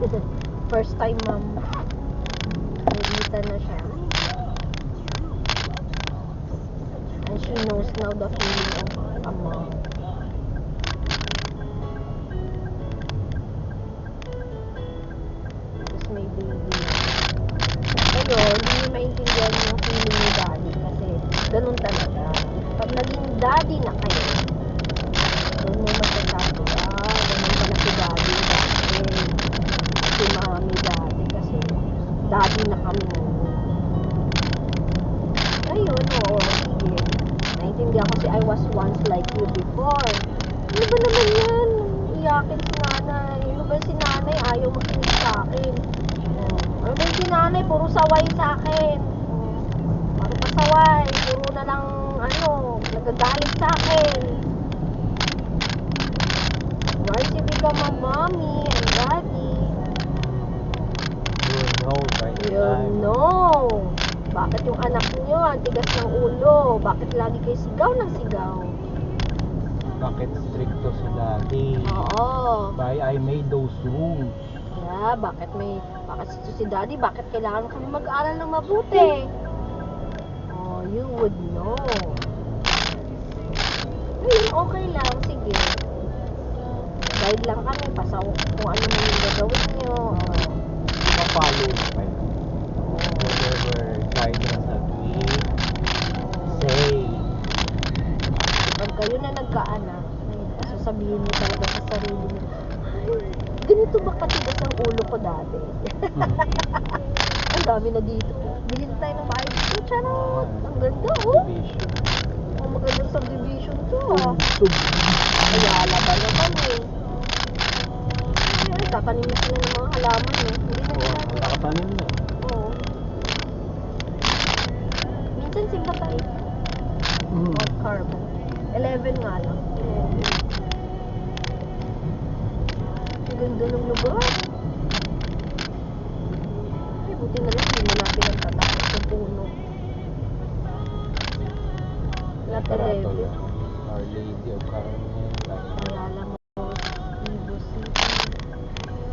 First time, ma'am. Nagita na siya. And she knows now the feeling of a mom. Tapos may baby. Ayun, hindi niya maintindihan yung feeling ni daddy kasi ganun talaga. Pag naging daddy na kayo, doon mo masasabi, ganun pala si daddy dati. Si mami dati kasi daddy na kami ngayon. Ayun, oo, sige. Naintindihan ko si I was once like you before. Ano ba naman yan? Iyakin si nanay. Ano ba si nanay? Ayaw makinig sa akin. Ano ba si nanay? Puro saway sa akin. Puro pasaway. Puro na lang, nagagalit sa akin. Why she become a mommy and daddy? You know. Bakit yung anak niyo ang tigas ng ulo? Bakit lagi kayo sigaw ng sigaw? Bakit stricto si daddy? Oo. Why I made those rules? Yeah, bakit si daddy, bakit kailangan kami mag-aaral ng mabuti? Oh, you would know. Ayun, okay lang, sige. Guide lang kami, pasaw kung ano man yung gagawin nyo. Mapalo pa yun. Whatever guidance that we say. Pag kayo na nagkaanak, sasabihin mo talaga sa sarili mo, ay, ganito ba katigas ang ulo ko dati? Ang dami na dito. Bilhin tayo ng bahay dito. Charot! Ang ganda, oh! Ang magandang subdivision to, Ayala ba naman, Ay, kakanin na sila ng mga halaman, Hindi na nila. Nakatanim na. Oo. Minsan simba tayo. Or carbon. 11 nga lang. Ang ganda ng lugar. Ay, buti na lang hindi mo natin ang tatakot sa puno. Lahat Karato 11. yan. Our Lady of Carmen. Ayala mo, Ibo City.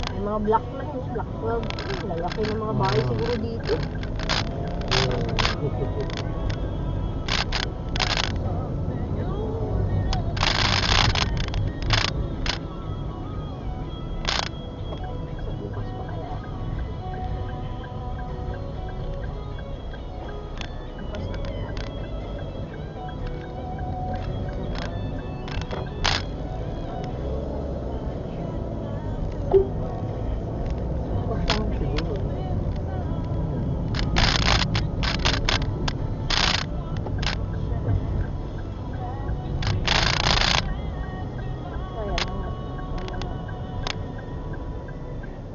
May mga black na yun, black 12. Lalaki ng mga bahay siguro dito. Sa bukas pa kaya. Bukas na kaya.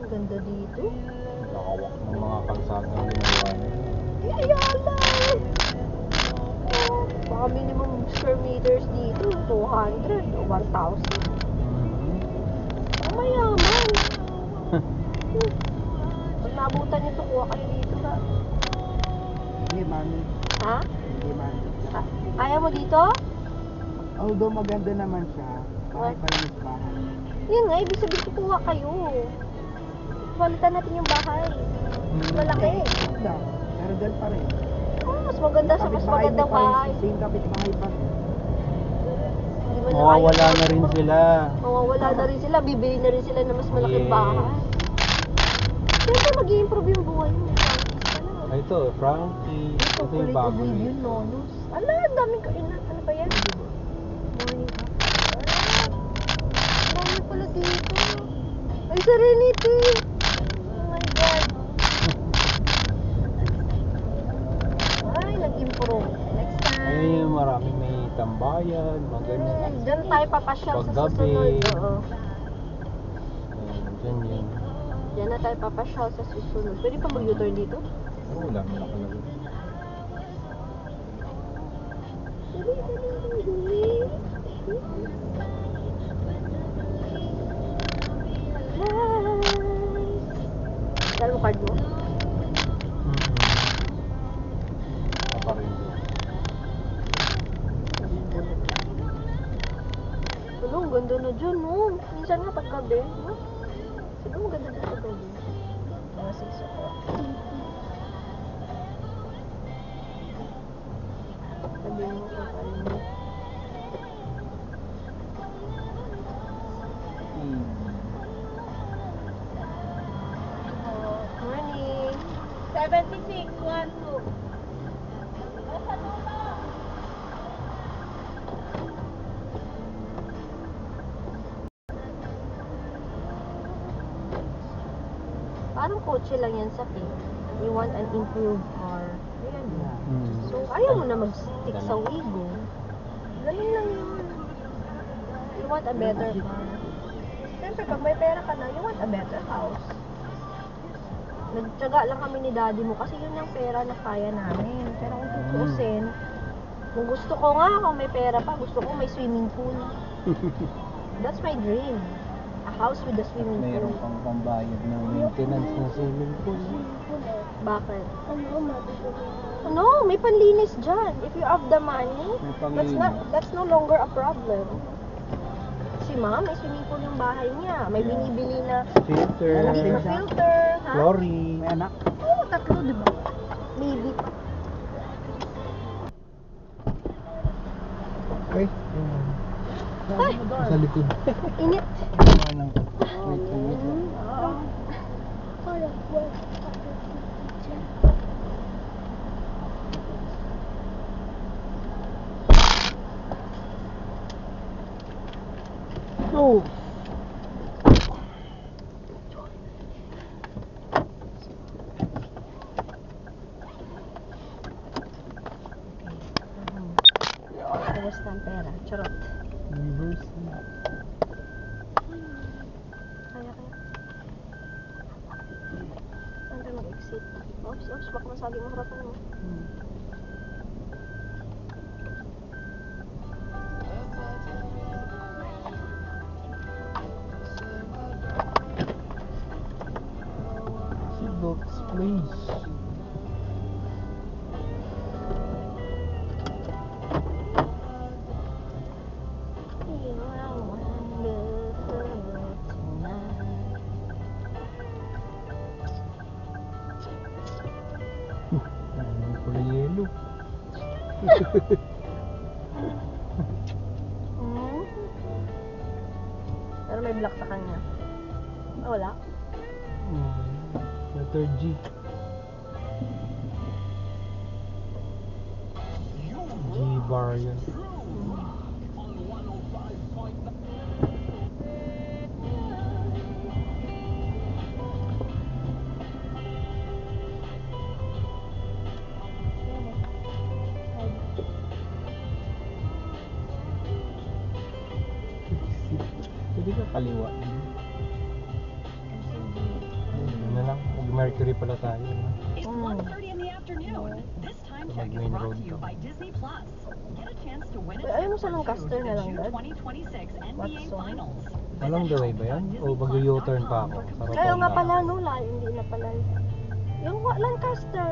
Ganda dito. Nakawak ng mga kalsada ng ginawa niya. Ayala! Baka minimum square meters dito, 200 o 1,000. Ang mayaman. Pag naabutan nyo to, kuha kayo dito na. Hindi, mami. Ha? Hindi, mami. Ayaw mo dito? Although maganda naman siya, kahit What? malinis bahay. Yun nga, ibig sabihin ko kuha kayo. Palitan natin yung bahay. Malaki. Ganda. Pero dyan pa rin. Mas maganda sa mas magandang bahay. Same kapitbahay pa. Hindi ba na Mawawala ayaw na rin sila. Mawawala na rin sila. Bibili na rin sila ng mas malaking Yes. bahay. Siyempre, mag-i-improve yung buhay mo. Ito, Frankie. Ito yung bago With niya. you, nonos. Ala, ang daming kainan. Ano ba yan? Morning after. Ang dami pala dito. Ay, Serenity! Oh my God. Ay, nag-improve. Next time. Ay, maraming may tambayan, mga ganyan. Diyan tayo papasyal sa Paggabi. susunod. Oo. Diyan yun. Diyan na tayo papasyal sa susunod. Pwede pa mag-U-turn dito? Oh, wala mo nakalagay. Dahil mo card mo? Paparin din. Tulong, ganda na dyan, no? Minsan nga paggabi, no? Siguro maganda dito gabi. Mga 6 o'clock. Sabihin mo kung ano. Morning. 76, 12. Parang kotse lang yan sa Pink. You want an improved car. Ayan. Hmm. So, ayaw mo na mag-stick sa Wigo. Ganun lang yun. You want a better car. Siyempre, pag may pera ka na, you want a better house. Nagtyaga lang kami ni daddy mo kasi yun yung pera na kaya namin. Pero kung tutuusin, kung gusto ko nga, kung may pera pa, gusto ko may swimming pool. That's my dream. A house with a swimming Mayroon pool. pang pambayad ng maintenance ng swimming pool. Bakit? Ano? May panlinis dyan. If you have the money, May that's no longer a problem. Si ma'am, may swimming pool yung bahay niya. May binibili na filter, hindi na filter, ha? chlorine. May anak. Oo, 3, di ba? Maybe. Ay, Ay! sa likod. Init. Wait, wait. Oh! Kamusta ang pera? Charot. Reverse. Kaya. Saan tayo mag-exit? Oops, baka masagi mo harapan mo. Books, please. You are wonderful tonight. Ano pala yelo? Hmm? Pero may black sa kanya. Ah, wala? Letter G. G-bar yan. Pwede ka kaliwa. Ano na lang, mag-Mercury pala tayo. No? It's 1:30 in the afternoon. This time check is Main brought road to you to. by Disney Plus. Get a chance to win a Ay, ayaw mo trip sa Lancaster to na the lang, June Dad? 2026 NBA Watson? Finals. Along the way ba yan? O mag-U-turn pa ako? Sa Kaya nga Rotonda? pala, no, hindi na pala. Yung Lancaster,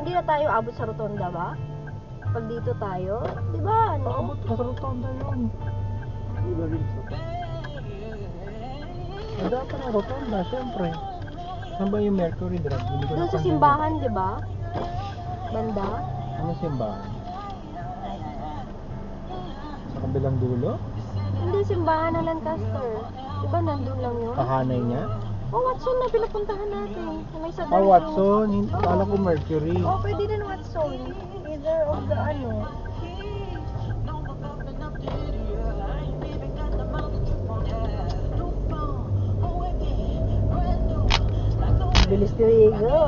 hindi na tayo abot sa Rotonda ba? Pag dito tayo, di ba, ano? Paabot ka sa Rotonda yun. Iba rin sa Dapat na Rotonda, syempre. Saan ba yung Mercury Drive? Hindi ko Doon sa napansin simbahan, di ba? Banda? yun. Ano simbahan? Sa kabilang dulo? Hindi, simbahan ng Lancaster. Di ba, nandun lang yun? Kahanay niya? Oh, Watson na pinapuntahan natin. May sa Ah, Watson. Kala ko Mercury. Oh, pwede din Watson. Either of the ano. Bilis ni Rigo.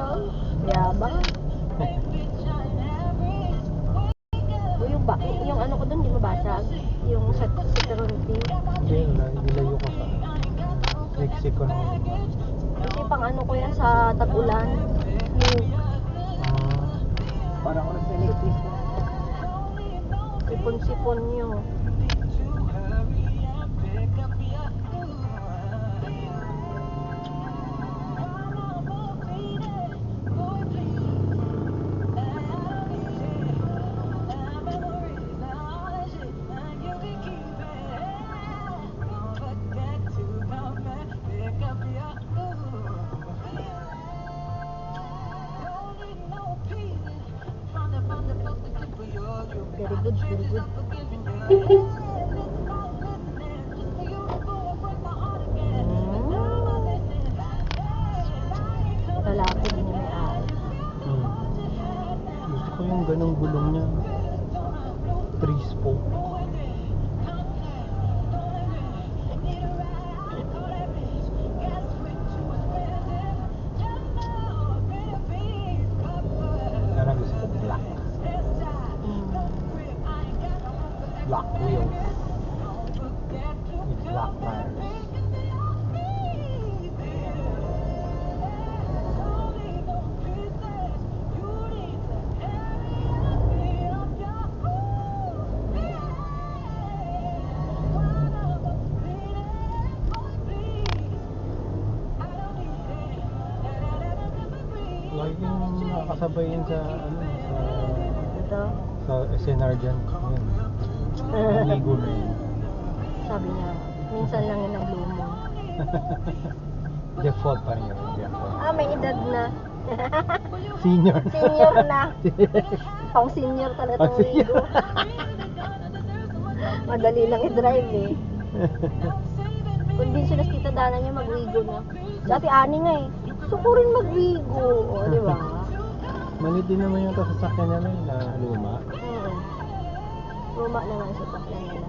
Yabang. O yung ano ko dun, di mabasag. Yung sa security. Hindi, nilayo ko sa Mexico naman. Kasi pang ano ko yan sa tag-ulan. Yung Parang ako sa electric. sipon-sipon nyo. Very good, very good. Lalaki din yung may-ari. Gusto ko yung ganong gulong niya. 3-spoke. Parang gusto ko black. Black wheels. With black tires. Lagi yung nakakasabay yun sa Ito, sa SNR dyan. Yun. Naligo na yun. sabi niya, minsan lang yun ang blue moon. Default pa rin yun. Default. Ah, may edad na. Senior. Senior na. Pang senior talaga Pang itong senior. Wigo. Madali lang i-drive eh. Conventionist kita dana niya mag-Wigo na. Dati ani nga eh. Gusto ko rin mag-Wigo. O, di ba? Mali din naman yung sasakyan niya na luma. Luma na nga yung sasakyan nila.